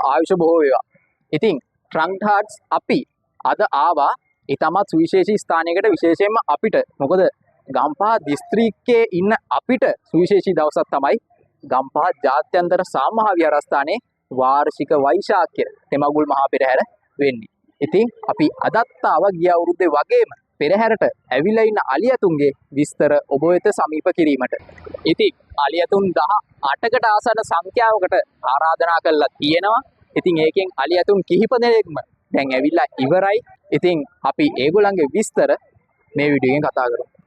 ආයුෂ බොහෝ වේවා. ඉතින් ට්‍රන්ක් හાર્ට්ස් අපි අද ආවා ඊටමත් සුවිශේෂී ස්ථානයකට විශේෂයෙන්ම අපිට මොකද ගම්පහ දිස්ත්‍රික්කයේ ඉන්න අපිට සුවිශේෂී දවසක් තමයි ගම්පහ ජාත්‍යන්තර සාමහා විහාරස්ථානයේ වාර්ෂික වෛශාඛ්‍ය තෙමගුල් මහා පෙරහැර වෙන්නේ. ඉතින් අපි අදත් ආවා ගිය අවුරුද්දේ වගේම පෙරහැරට ඇවිල්ලා ඉන්න අලියතුන්ගේ විස්තර ඔබ වෙත සමීප කිරීමට. ඉතින් අලියතුන් 18කට ආසන්න සංඛ්‍යාවකට ආරාධනා කළා තියෙනවා. ඉතින් ඒකෙන් අලියතුන් කිහිප දෙනෙක්ම දැන් ඇවිල්ලා ඉවරයි. ඉතින් අපි ඒගොල්ලන්ගේ විස්තර මේ වීඩියෝ එකෙන් කතා කරමු.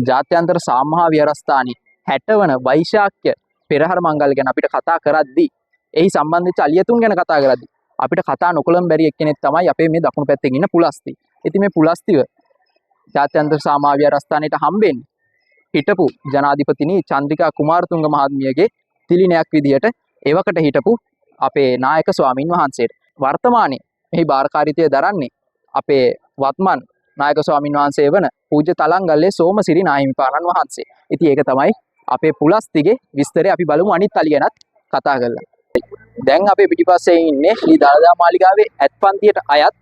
ජාත්‍යන්තර සාමහා විහාරස්ථානයේ 60 වන වෛශාඛ්‍ය පෙරහර මංගල ගැන අපිට කතා කරද්දී එහි සම්බන්ධිත අලියතුන් ගැන කතා කරද්දී අපිට කතා නොකළම බැරි එක්කෙනෙක් තමයි අපේ මේ දකුණු පැත්තේ ඉන්න පුලස්ති. ඉතින් මේ පුලස්තිව ජාත්‍යන්තර සාමහා විහාරස්ථානයට හම්බෙන්නේ හිටපු ජනාධිපතිනි චන්ද්‍රිකා කුමාරතුංග මහත්මියගේ තිලිනයක් විදියට එවකට හිටපු අපේ නායක ස්වාමින් වහන්සේට. වර්තමානයේ එහි භාරකාරීත්වය දරන්නේ අපේ වත්මන් නායක ස්වාමින් වහන්සේ වන පූජ්‍ය තලංගල්ලේ සෝමසිරි නාහිමිපාණන් වහන්සේ. ඉතින් ඒක තමයි අපේ පුලස්තිගේ විස්තරය. අපි බලමු අනිත් අලි ගැනත් කතා කරලා. දැන් අපේ පිටිපස්සේ ඉන්නේ ශ්‍රී දළදා මාලිගාවේ ඇත්පන්තියට අයත්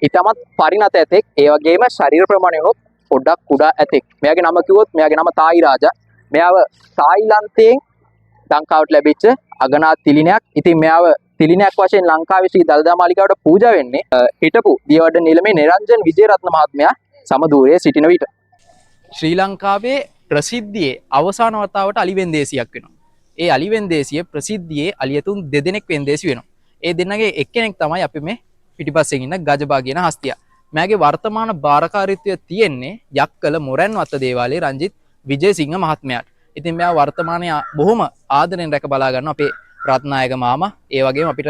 ඊටමත් පරිණත ඇතෙක්. ඒ වගේම ශරීර ප්‍රමාණය උනොත් පොඩ්ඩක් කුඩා ඇතෙක්. මෙයාගේ නම කිව්වොත් මෙයාගේ නම තායි රාජා. මෙයාව තායිලන්තයෙන් ලංකාවට ලැබිච්ච අගනා තිලිනයක්. ඉතින් මෙයාව තිලිනයක් වශයෙන් ලංකාවේ ශ්‍රී දළදා මාලිගාවට පූජා වෙන්නේ හිටපු දියවඩන නිලමේ නිරංජන් විජේරත්න මහත්මයා සමදූරයේ සිටින විට. ශ්‍රී ලංකාවේ ප්‍රසිද්ධියේ අවසාන වතාවට අලි වෙන්දේසියක් වෙනවා. ඒ අලි වෙන්දේසිය ප්‍රසිද්ධියේ අලියතුන් දෙදෙනෙක් වෙන්දේසි වෙනවා. ඒ දෙන්නගේ එක්කෙනෙක් තමයි අපි මේ පිටිපස්සෙන් ඉන්න ගජබා කියන හස්තියා. මෙයාගේ වර්තමාන භාරකාරීත්වය තියෙන්නේ යක්කල මොරැන්වත්ත දේවාලයේ රංජිත් විජේසිංහ මහත්මයාට. ඉතින් මෙයා වර්තමානයේ බොහොම ආදරෙන් රැක බලා ගන්න අපේ රත්නායක මාමා. ඒ වගේම අපිට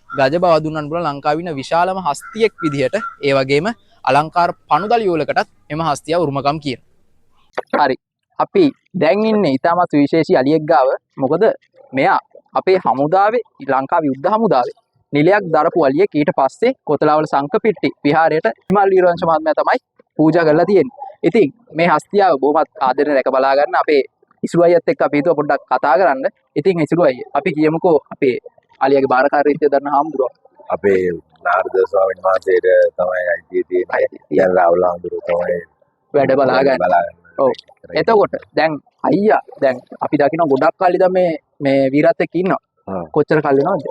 ගජබා දුන්නන් බුල ලංකාවේ ඉන්න විශාලම හස්තියෙක් විදිහට ඒ වගේම අලංකාර පණුදලි වලකටත් එම හස්තියා උරුමකම් කියන. හරි. අපි දැන් ඉන්නේ ඊටමත් විශේෂී අලියෙක් ගාව. මොකද මෙයා අපේ හමුදාවේ ලංකාවේ යුද්ධ හමුදාවේ නිලයක් දරපු අලියෙක්. ඊට පස්සේ කොතලාවල සංකපිට්ටි විහාරයට හිමල් වීරවංශ මහත්මයා තමයි පූජා කරලා තියෙන්නේ. ඉතින් මේ හස්තියාව බොහොමත් ආදරෙන් රැක බලා ගන්න අපේ ඉසුරු අයියත් එක්ක අපි හිතුවා පොඩ්ඩක් කතා කරන්න. ඉතින් ඉසුරු අයිය අපි කියමුකෝ අපේ අලියගේ භාරකාරීත්වය දරන හාමුදුරුවෝ. අපේ නාරද ස්වාමීන් වහන්සේට තමයි අයිතිය තියෙන්නේ. දැන් රාහුල හාමුදුරුවෝ තමයි වැඩ බලා ගන්න. ඔව්. එතකොට දැන් අයියා දැන් අපි දකින්න ගොඩක් කල්ලි දැන් මේ වීරත් එක්ක ඉන්නවා. කොච්චර කල් වෙනවද?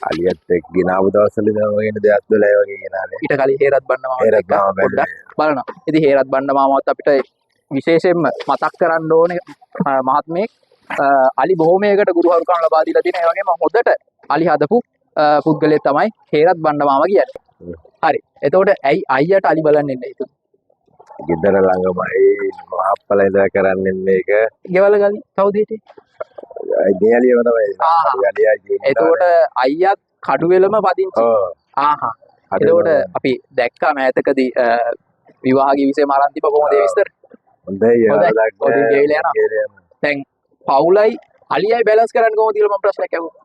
අලියත් එක්ක ගිනාපු දවස්වල ඉඳන් වගේ 2012 වගේ ගෙනානේ. ඊට කලින් හේරත් බණ්ඩ මාමා පොඩ්ඩක් බලනවා. ඉතින් හේරත් බණ්ඩ මාමාවත් අපිට විශේෂයෙන්ම මතක් කරන්න ඕනේ මහත්මයෙක්. අලි බොහෝමයකට ගුරුහරුකම් ලබා දීලා තියෙන. ඒ වගේම හොඳට අලි හදපු පුද්ගලයෙක් තමයි හේරත් බණ්ඩ මාමා කියන්නේ. හරි. එතකොට ඇයි අයියට අලි බලන්න එන්නේ හිතුවේ? ගෙදර ළඟමයි මහප්පල ඉඳලා කරන්නේ මේක. ගෙවල ගලි කවුද හිටියේ? ගෙයලියම තමයි. එතකොට අයියත් කඩුවෙලම පදිංචි. ආහා. එතකොට අපි දැක්කා මෑතකදී විවාහ ගිවිසෙම අරන් තිබ්බ කොහොමද ඒ විස්තර? හොඳයි. දැන් පවුලයි අලියයි බැලන්ස් කරන්න කොහොමද කියලා මම ප්‍රශ්නයක් අහුවා.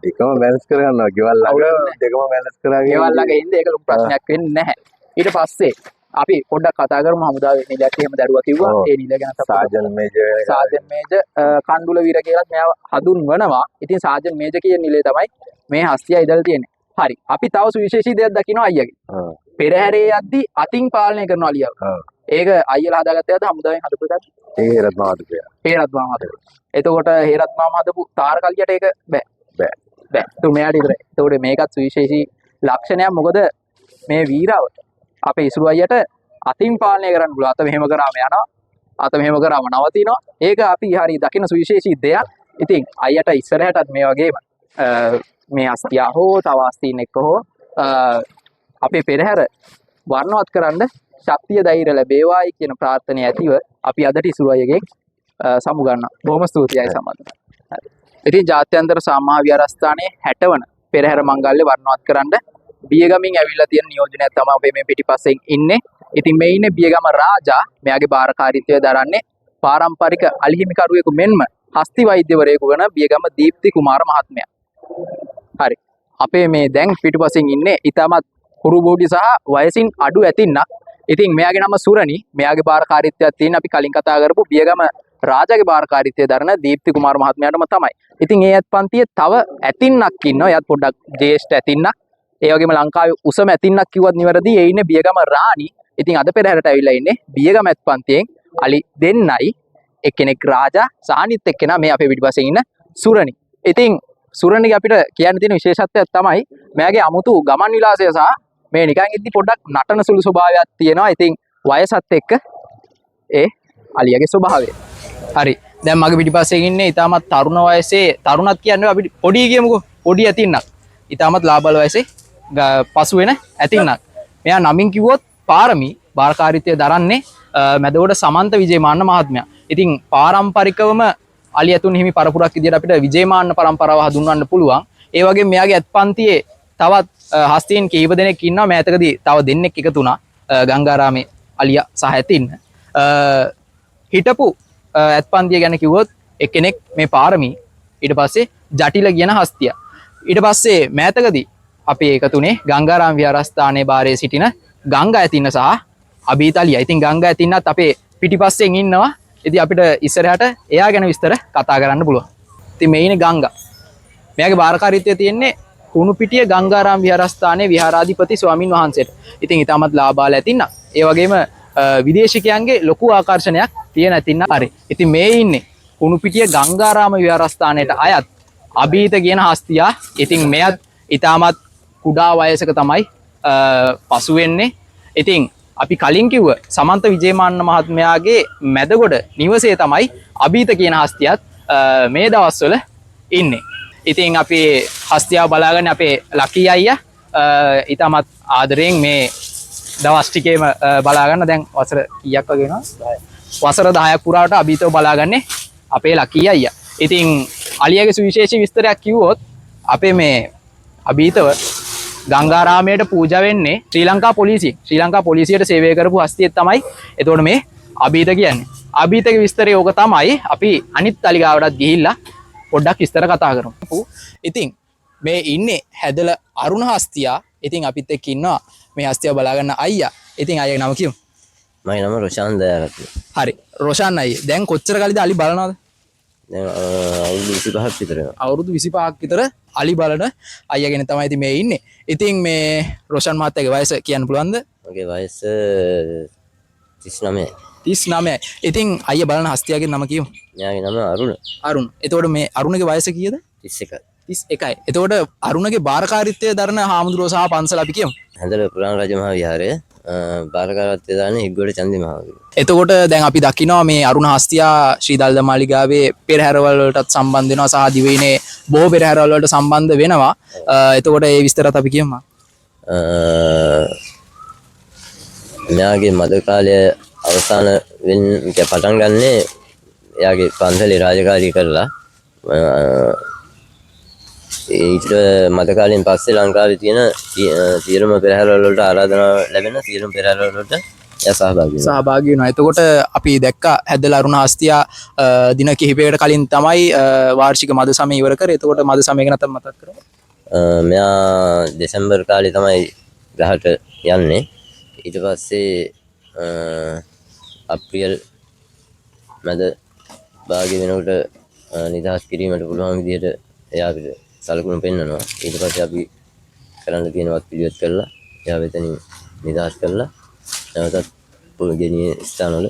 දෙකම බැලන්ස් කරගන්නවා. ගෙවල් ළඟ දෙකම බැලන්ස් කරගෙන ගෙවල් ළඟ ඉන්න ඒක ලොකු ප්‍රශ්නයක් වෙන්නේ නැහැ. ඊට පස්සේ අපි පොඩ්ඩක් කතා කරමු හමුදාවේ නිලයක් එහෙම දරුවා කිව්වා. ඒ නිල ගැන සාජන් මේජර් කණ්ඩුල වීර කියලා මෙයාව හඳුන්වනවා. ඉතින් සාජන් මේජර් කියන නිලේ තමයි මේ හස්තියා ඉඳලා තියෙන්නේ. හරි. අපි තව සුවිශේෂී දෙයක් දකිනවා අයියාගේ. පෙරහැරේ යද්දි අතින් පාලනය කරන අලියාව. ඒක අයියලා හදාගත්ත යද්ද හමුදාවෙන් හදපු එකක්. ඒ හේරත් මාමා හදපු. එතකොට හේරත් මාමා හදපු තාර කල්ලියට ඒක බෑ. તો මෙයාට ඉවරයි. එතකොට මේකත් සුවිශේෂී ලක්ෂණයක්. මොකද මේ වීරව අපේ ඉසුරු අයියට අතින් පාලනය කරන්න පුළුවන්. අත මෙහෙම කරාම යනවා. අත මෙහෙම කරාම නවතිනවා. ඒක අපි හරි දකින්න සුවිශේෂී දෙයක්. ඉතින් අයියට ඉස්සරහටත් මේ වගේම මේ අස්තියා හෝ තව අස්තීන් එක්ක හෝ අපේ පෙරහැර වර්ණවත් කරන්න ශක්තිය ධෛර්ය ලැබේවායි කියන ප්‍රාර්ථනාව ඇතිව අපි අදට ඉසුරු අයියගෙන් සමු ගන්නවා. බොහොම ස්තුතියි සම්බන්ධ. හරි. ඉතින් ජාත්‍යන්තර සාමහා විහාරස්ථානයේ 60 වන පෙරහැර මංගල්‍ය වර්ණවත් කරන්න බියගමින් ඇවිල්ලා තියෙන නියෝජනයක් තමයි අපි මේ පිටිපස්සෙන් ඉන්නේ. ඉතින් මේ ඉන්නේ බියගම රාජා. මෙයාගේ භාරකාරීත්වය දරන්නේ පාරම්පරික අලිහිමිකරුවෙකු මෙන්ම හස්ති වෛද්‍යවරයෙකු වන බියගම දීප්ති කුමාර මහත්මයා. හරි. අපේ මේ දැන් පිටුපසින් ඉන්නේ ඊටමත් කුරුබෝඩි සහ වයසින් අඩු ඇතින්නක්. ඉතින් මෙයාගේ නම සුරණි. මෙයාගේ බාරකාරීත්වයක් තියෙන අපි කලින් කතා කරපු බියගම රාජාගේ බාරකාරීත්වය දරන දීප්ති කුමාර මහත්මයාටම තමයි. ඉතින් ඒ පන්තියේ තව ඇතින්නක් ඉන්නවා. එයාත් පොඩ්ඩක් ජ්‍යෙෂ්ඨ ඇතින්නක්. ඒ වගේම ලංකාවේ උසම ඇතින්නක් කිව්වත් නිවැරදි. ඒ ඉන්නේ බියගම රාණි. ඉතින් අද පෙරහැරට ඇවිල්ලා ඉන්නේ බියගම ඇත්පන්තියෙන් අලි දෙන්නයි. එක්කෙනෙක් රාජා සහ අනිත් එක්කෙනා මේ අපේ පිටිපස්සේ ඉන්න සුරණි. ඉතින් සුරණිගේ අපිට කියන්න තියෙන විශේෂත්වයක් තමයි මෙයාගේ අමුතු ගමන් විලාසය සහ මේ නිකන් ඉද්දි පොඩ්ඩක් නටන සුළු ස්වභාවයක් තියෙනවා. ඉතින් වයසත් එක්ක ඒ අලියාගේ ස්වභාවය. හරි. දැන් මගේ පිටිපස්සේ ඉන්නේ ඊටමත් තරුණ වයසේ තරුණත් කියන්නේ අපි පොඩි කියමුකෝ. පොඩි ඇතින්නක්. ඊටමත් ලාබල වයසේ පසු වෙන ඇතින්නක්. මෙයා නමින් කිව්වොත් පාරමී බාරකාරීත්වය දරන්නේ මැදවඩ සමන්ත විජේමාන්න මහත්මයා. ඉතින් පාරම්පරිකවම අලි ඇතුන් හිමි පරපුරක් විදියට අපිට විජේමාන්න පරම්පරාව හඳුන්වන්න පුළුවන්. ඒ වගේම මෙයාගේ ඇත්පන්තියේ තවත් හස්තීන් කීප දෙනෙක් ඉන්නවා. මෑතකදී තව දෙන්නෙක් එකතු වුණා. ගංගාරාමේ අලියා සහ ඇතින්න. හිටපු ඇත්පන්තිය ගැන කිව්වොත් එක්කෙනෙක් මේ පාරමී ඊට පස්සේ ජටිල කියන හස්තිය. ඊට පස්සේ මෑතකදී අපි එකතුනේ ගංගාරාම විහාරස්ථානයේ බාරේ සිටින ගංගා ඇතින්න සහ අභීත අලියා. ඉතින් ගංගා ඇතින්නත් අපේ පිටිපස්සෙන් ඉන්නවා. ඉතින් අපිට ඉස්සරහට එයා ගැන විස්තර කතා කරන්න පුළුවන්. ඉතින් මේ ඉන්නේ ගංගා. මෙයාගේ බාරකාරීත්වය තියෙන්නේ කුණුපිටිය ගංගාරාම විහාරස්ථානයේ විහාරාධිපති ස්වාමින් වහන්සේට. ඉතින් ඊටමත් ලාභාල ඇතින්න. ඒ වගේම විදේශිකයන්ගේ ලොකු ආකර්ෂණයක් තියෙන ඇතින්න. හරි. ඉතින් මේ ඉන්නේ කුණුපිටිය ගංගාරාම විහාරස්ථානයට අයත් අභීත කියන හස්තියා. ඉතින් මෙයත් ඊටමත් කුඩා වයසක තමයි පසු වෙන්නේ. ඉතින් අපි කලින් කිව්ව සමන්ත විජේමාන්න මහත්මයාගේ මැදගොඩ නිවසේ තමයි අභීත කියන හස්තියත් මේ දවස්වල ඉන්නේ. ඉතින් අපි හස්තියාව බලාගන්න අපේ ලකී අයියා ඊටමත් ආදරයෙන් මේ දවස් ටිකේම බලාගන්න. දැන් වසර කීයක් වගේ වෙනවද? 10. වසර 10ක් පුරාවට අභීතව බලාගන්නේ අපේ ලකී අයියා. ඉතින් අලියාගේ සුවිශේෂී විස්තරයක් කිව්වොත් අපේ මේ අභීතව ගංගාරාමයට පූජා වෙන්නේ ශ්‍රී ලංකා පොලිසිය. ශ්‍රී ලංකා පොලිසියට සේවය කරපු හස්තියෙක් තමයි එතකොට මේ අභීත කියන්නේ. අභීතගේ විස්තරය ඕක තමයි. අපි අනිත් අලිගාවටත් ගිහිල්ලා පොඩ්ඩක් විස්තර කතා කරමු. ඉතින් මේ ඉන්නේ හැදල අරුණ හස්තියා. ඉතින් අපිත් එක්ක ඉන්නවා මේ හස්තියා බලාගන්න අයියා. ඉතින් අයියාගේ නම කියමු. මගේ නම රොෂාන් දයාරත්න. හරි. රොෂාන් අයියා. දැන් කොච්චර කාලෙද අලි බලනවද? දැන් අවුරුදු 25ක් විතර වෙනවා. අවුරුදු 25ක් විතර අලි බලන අයියාගෙන තමයි ඉතින් මේ ඉන්නේ. ඉතින් මේ රොෂාන් මහත්තයාගේ වයස කියන්න පුළුවන්ද? මගේ වයස 39යි. 39යි. ඉතින් අයියා බලන හස්තියාගේ නම කියමු. එයාගේ නම අරුණ. අරුණ. එතකොට මේ අරුණගේ වයස කීයද? 31යි. 31යි. එතකොට අරුණගේ බාරකාරීත්වය දරන හාමුදුරුවෝ සහ පන්සල අපි කියමු. හැඳල පුරාණ රජ මහා විහාරය බාරකාරත්වය දාන හිග්ගොඩ චන්දි මහාවිහාරය. එතකොට දැන් අපි දකිනවා මේ අරුණ හස්තියා ශ්‍රී දළදා මාලිගාවේ පෙරහැරවල් වලටත් සම්බන්ධ වෙනවා සහ දිවයිනේ බොහෝ පෙරහැරවල් වලට සම්බන්ධ වෙනවා. එතකොට ඒ විස්තරات අපි කියමු. මෙයාගේ මද කාලය අවසාන වෙන්න පටන් ගන්නේ එයාගේ පන්සලේ රාජකාරී කරලා ඊට මද කාලෙන් පස්සේ ලංකාවේ තියෙන සියලුම පෙරහැරවල වලට ආරාධනා ලැබෙන සියලුම පෙරහැරවල වලට එයා සහභාගී වෙනවා. එතකොට අපි දැක්කා හැදලා අරුණ හස්තියා දින කිහිපයකට කලින් තමයි වාර්ෂික මද සමය ඉවර කරේ. එතකොට මද සමය ගැන තමයි මතක් කරමු. මෙයා දෙසැම්බර් කාලේ තමයි ගහට යන්නේ. ඊට පස්සේ අප්‍රියල් මැද භාගය වෙනකොට නිදහස් කිරීමට පුළුවන් විදිහට එයා අපිට සලකුණු පෙන්නනවා. ඊට පස්සේ අපි කරන්න තියෙනවත් පිළිවෙත් කරලා එයා වෙතනින් නිදහස් කරලා නැවතත් පුරුගෙනියේ ස්ථානවල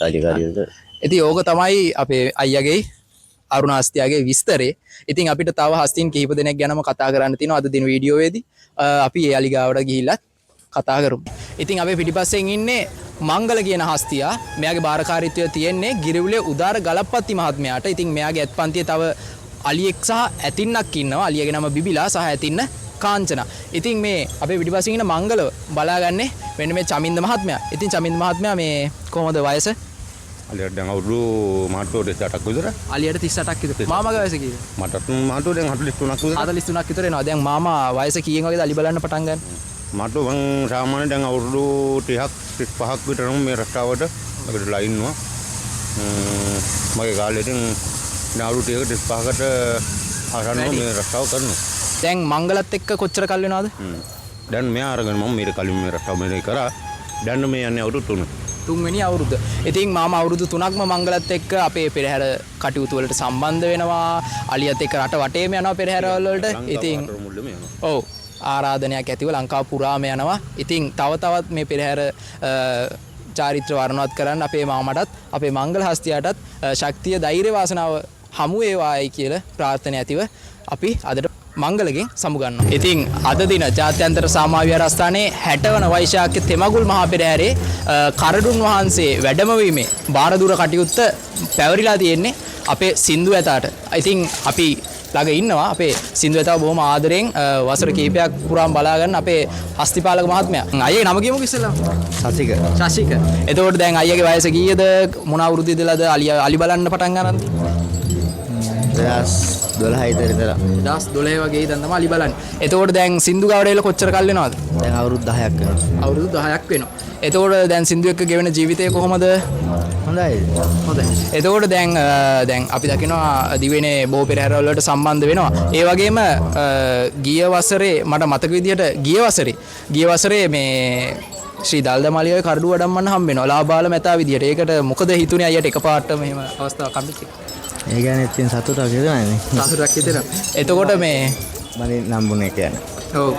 රාජකාරී වලට. ඉතින් ඕක තමයි අපේ අයියාගේ අරුණ හස්තියාගේ විස්තරේ. ඉතින් අපිට තව හස්තීන් කිහිප දෙනෙක් ගැනම කතා කරන්න තියෙනවා අද දින වීඩියෝවේදී. අපි ඒ අලිගාවට ගිහිල්ලා කතා කරමු. ඉතින් අපේ පිටිපස්සෙන් ඉන්නේ මංගල කියන හස්තියා. මෙයාගේ බාරකාරීත්වය තියෙන්නේ ගිරිවුලේ උදාර ගලප්පත්ති මහත්මයාට. ඉතින් මෙයාගේ ඇත්පන්තියේ තව අලියෙක් සහ ඇතින්නක් ඉන්නවා. අලියගේ නම බිබිලා සහ ඇතින්න කාංචනා. ඉතින් මේ අපේ පිටිපස්සෙන් ඉන්න මංගලව බලාගන්නේ මෙන්න මේ චමින්ද මහත්මයා. ඉතින් චමින්ද මහත්මයා මේ කොහොමද වයස? අලියට දැන් අවුරුදු මාට්ටෝ 38ක් විතර. අලියට 38ක් විතර. මාමාගේ වයස කීයද? මටත් මාට්ටෝ දැන් 43ක් විතර. 43ක් විතර එනවා. දැන් මාමා වයස කීයෙන් වගේද අලි බලන්න පටන් ගන්න? මාට්ටෝ මං සාමාන්‍යයෙන් දැන් අවුරුදු 30ක් 35ක් විතර මේ රස්තාවට අපිට ලයින්නවා. මගේ කාලේ ඉතින් අවුරුදු 35කට ආසන්නව මේ රස්තාව කරනවා. දැන් මංගලත් එක්ක කොච්චර කල් වෙනවද? දැන් මෙයා අරගෙන මම මේක කලින් මේ රටාව මෙහෙ කරා. දැන් මේ යන්නේ අවුරුදු 3. තුන්වෙනි අවුරුද්ද. ඉතින් මාම අවුරුදු 3ක්ම මංගලත් එක්ක අපේ පෙරහැර කටයුතු වලට සම්බන්ධ වෙනවා. අලියත් එක්ක රට වටේම යනවා පෙරහැරවල වලට. ඉතින් ඔව් ආරාධනයක් ඇතිව ලංකාව පුරාම යනවා. ඉතින් තව තවත් මේ පෙරහැර චාරිත්‍ර වර්ණවත් කරන්න අපේ මාමටත් අපේ මංගල හස්තියාටත් ශක්තිය ධෛර්ය වාසනාව හමු වේවායි කියලා ප්‍රාර්ථනා ඇතිව අපි අදට මංගලගෙන් සමුගන්නවා. ඉතින් අද දින ජාත්‍යන්තර සාමා විහාරස්ථානයේ 60 වන වෛශාඛ තෙමගුල් මහා පෙරහැරේ කරඩුන් වහන්සේ වැඩමවීමේ බාරදුර කටයුත්ත පැවරිලා තියෙන්නේ අපේ සින්දු ඇතාට. ඉතින් අපි ළඟ ඉන්නවා අපේ සින්දු ඇතාව බොහොම ආදරෙන් වසර කිහිපයක් පුරාම බලාගන්න අපේ හස්තිපාලක මහත්මයා. අයියේ නම කියමුකෝ ඉස්සෙල්ලා. ශශික. එතකොට දැන් අයියගේ වයස කීයද? මොන අවුරුද්ද ඉඳලාද අලි බලන්න පටන් ගන්නද? 2012 විතර 2012 වගේ ඉඳන් තමයි අලි බලන්නේ. එතකොට දැන් සින්දු ගාවඩේල කොච්චර කල් වෙනවද? දැන් අවුරුදු 10ක් වෙනවා. අවුරුදු 10ක් වෙනවා. එතකොට දැන් සින්දු එක්ක ගෙවෙන ජීවිතය කොහොමද? හොඳයි. එතකොට දැන් අපි දකිනවා දිවෙනේ බොහෝ පෙරහැරවල වලට සම්බන්ධ වෙනවා. ඒ වගේම ගිය වසරේ මට මතක විදිහට ගිය වසරේ මේ ශ්‍රී දල්දමලියේ කරඩු වඩම්මන්න හම්බ වෙනවා. ලාබාල මැතා විදිහට. ඒකට මොකද හිතුනේ අයියට එකපාරට මෙහෙම අවස්ථාවක් හම්බෙච්ච එක? ඒ කියන්නේ ඉතින් සතුටක් හිතෙනවානේ. සතුටක් හිතෙනවා. එතකොට මේ මම නම්බුනේ කියන්නේ. ඔව්.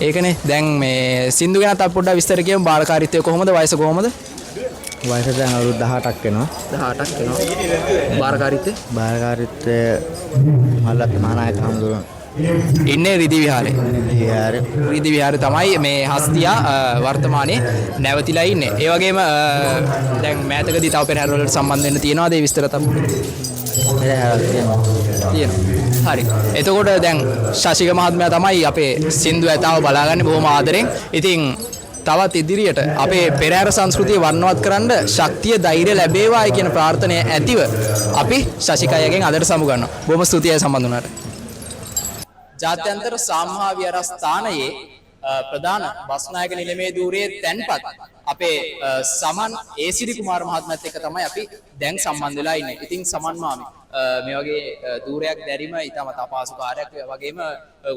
ඒකනේ දැන් මේ සින්දු ගැන තව පොඩ්ඩක් විස්තර කියමු. බාලකාරීත්වය කොහොමද? වයස කොහොමද? වයස දැන් අවුරුදු 18ක් වෙනවා. 18ක් වෙනවා. බාලකාරීත්වය මහානායක හඳුනන ඉන්නේ රිදි විහාරේ. රිදි විහාරේ තමයි මේ හස්තියා වර්තමානයේ නැවතිලා ඉන්නේ. ඒ වගේම දැන් මෑතකදී තව පෙරහැර වලට සම්බන්ධ වෙන්න තියනවාද ඒ විස්තර තමයි? තියෙනවා. හරි. එතකොට දැන් ශශික මහත්මයා තමයි අපේ සින්දු ඇතාව බලාගන්නේ බොහොම ආදරෙන්. ඉතින් තවත් ඉදිරියට අපේ පෙරහැර සංස්කෘතිය වර්ණවත් කරන්න ශක්තිය ධෛර්ය ලැබේවායි කියන ප්‍රාර්ථනය ඇතිව අපි ශශිකයගෙන් අදට සමුගන්නවා. බොහොම ස්තුතියි සම්බන්ධ වුණාට. ජාත්‍යන්තර සාමා විහාරස්ථානයේ ප්‍රධාන බස්නායක නිලමේ ධූරයේ තැන්පත් අපේ සමන් ඒසිරි කුමාර මහත්මයාත් එක්ක තමයි අපි දැන් සම්බන්ධ වෙලා ඉන්නේ. ඉතින් සමන් මාමි මේ වගේ ධූරයක් දැරීම ඉතාමත් අපහසු කාර්යයක් වගේම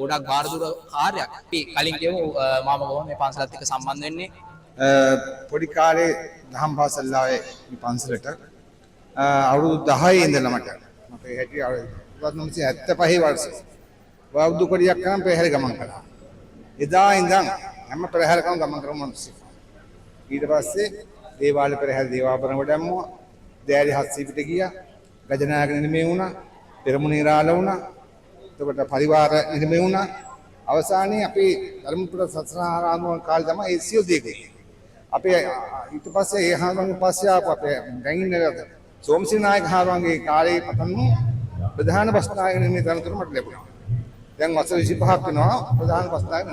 ගොඩක් භාරදුර කාර්යයක්. අපි කලින් කියමු මාම කොහොමද මේ පන්සලත් එක්ක සම්බන්ධ වෙන්නේ? පොඩි කාලේ දහම් පාසල් ආවේ මේ පන්සලට අවුරුදු 10 ඉඳලා මට අපේ හැටි 1975 වර්ෂයේ වවුදු කොඩියක් කරන් පෙරහැර ගමන් කළා. එදා ඉඳන් හැම පෙරහැරකම ගමන් කරමු මිනිස්සු. ඊට පස්සේ දේවාල පෙරහැර දේවාභරණ වඩම්මෝ දෑරි හස්සී පිට ගියා. ගජනායක නිලමේ වුණා. පෙරමුණේ රාළ වුණා. එතකොට පරිවාර නිලමේ වුණා. අවසානයේ අපි ධර්මපුර සත්සාරාම කාලේ තමයි ඒ සියලු දේ කළේ. අපේ ඊට පස්සේ ඒ හාමුදුරන් පස්සේ ආපු අපේ ගයින්නරද සෝමසිරි නායක හාමුදුරන්ගේ කාලේ පටන් ප්‍රධාන බස්නායක නිලමේ තනතුර මට ලැබුණා. දැන් වසර 25ක් වෙනවා ප්‍රධාන බස්නායක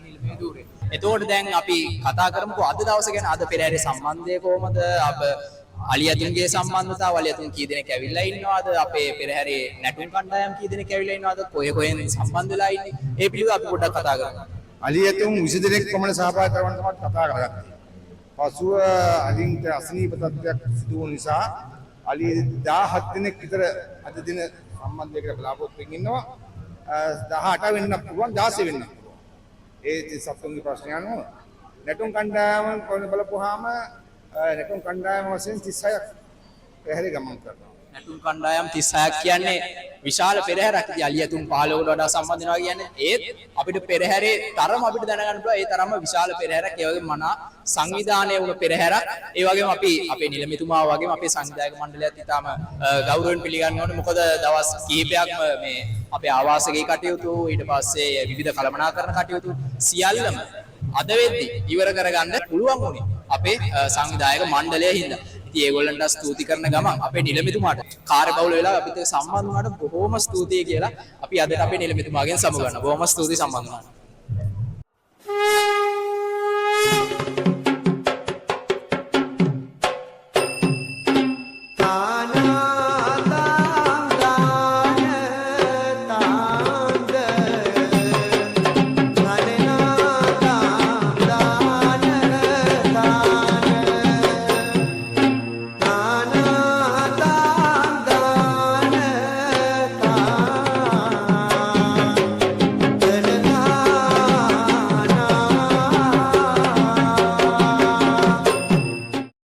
නිලමේ ධූරේ. එතකොට දැන් අපි කතා කරමුකෝ අද දවස ගැන. අද පෙරහැරේ සම්බන්ධය කොහොමද? අප අලියතුන්ගේ සම්බන්ධතාව අලියතුන් කී දෙනෙක් ඇවිල්ලා ඉන්නවද? අපේ පෙරහැරේ නැටුම් කණ්ඩායම් කී දෙනෙක් ඇවිල්ලා ඉන්නවද? කොහෙන් සම්බන්ධ වෙලා ඉන්නේ? ඒ පිළිබඳව අපි පොඩ්ඩක් කතා කරමු. අලියතුන් 20 දෙනෙක් පමණ සහභාගී කරවන්න තමයි කතා කරගත්තේ. පසුව අලින්ට අසනීප තත්ත්වයක් සිදු වුණ නිසා අලිය 17 දෙනෙක් විතර අද දින සම්බන්ධයකට බලාපොරොත්තු වෙමින් ඉන්නවා. 18 වෙන්න පුළුවන් 16 වෙන්න පුළුවන්. ඒ සත්තුන්ගේ ප්‍රශ්න අනුව නැටුම් කණ්ඩායම කොහොමද බලපුවාම නැටුම් කණ්ඩායම වශයෙන් 36ක් පෙරහැරේ ගමන් කරනවා. නැටුම් කණ්ඩායම් 36ක් කියන්නේ විශාල පෙරහැරක්. ඉතින් අලියතුන් 15කට වඩා සම්බන්ධ වෙනවා කියන්නේ ඒත් අපිට පෙරහැරේ තරම අපිට දැනගන්න පුළුවන්. ඒ තරම විශාල පෙරහැරක්. ඒ වගේම මනා සංවිධානය වුණ පෙරහැරක්. ඒ වගේම අපි අපේ නිලමේතුමා වගේම අපේ සංවිධායක මණ්ඩලයත් ඉතාම ගෞරවයෙන් පිළිගන්න ඕනේ. මොකද දවස් කිහිපයක්ම මේ අපේ ආවාසයේ කටයුතු ඊට පස්සේ විවිධ කළමනාකරණ කටයුතු සියල්ලම අද වෙද්දි ඉවර කරගන්න පුළුවන් වුණේ අපේ සංවිධායක මණ්ඩලය හින්දා. ඉතින් ඒගොල්ලන්ට ස්තුති කරන ගමන් අපේ නිලමේතුමාට කාර්යබහුල වෙලා අපිට සම්බන්ධ වුණාට බොහොම ස්තුතියි කියලා අපි අදට අපේ නිලමේතුමාගෙන් සමුගන්නවා. බොහොම ස්තුතියි සම්බන්ධ වුණාට.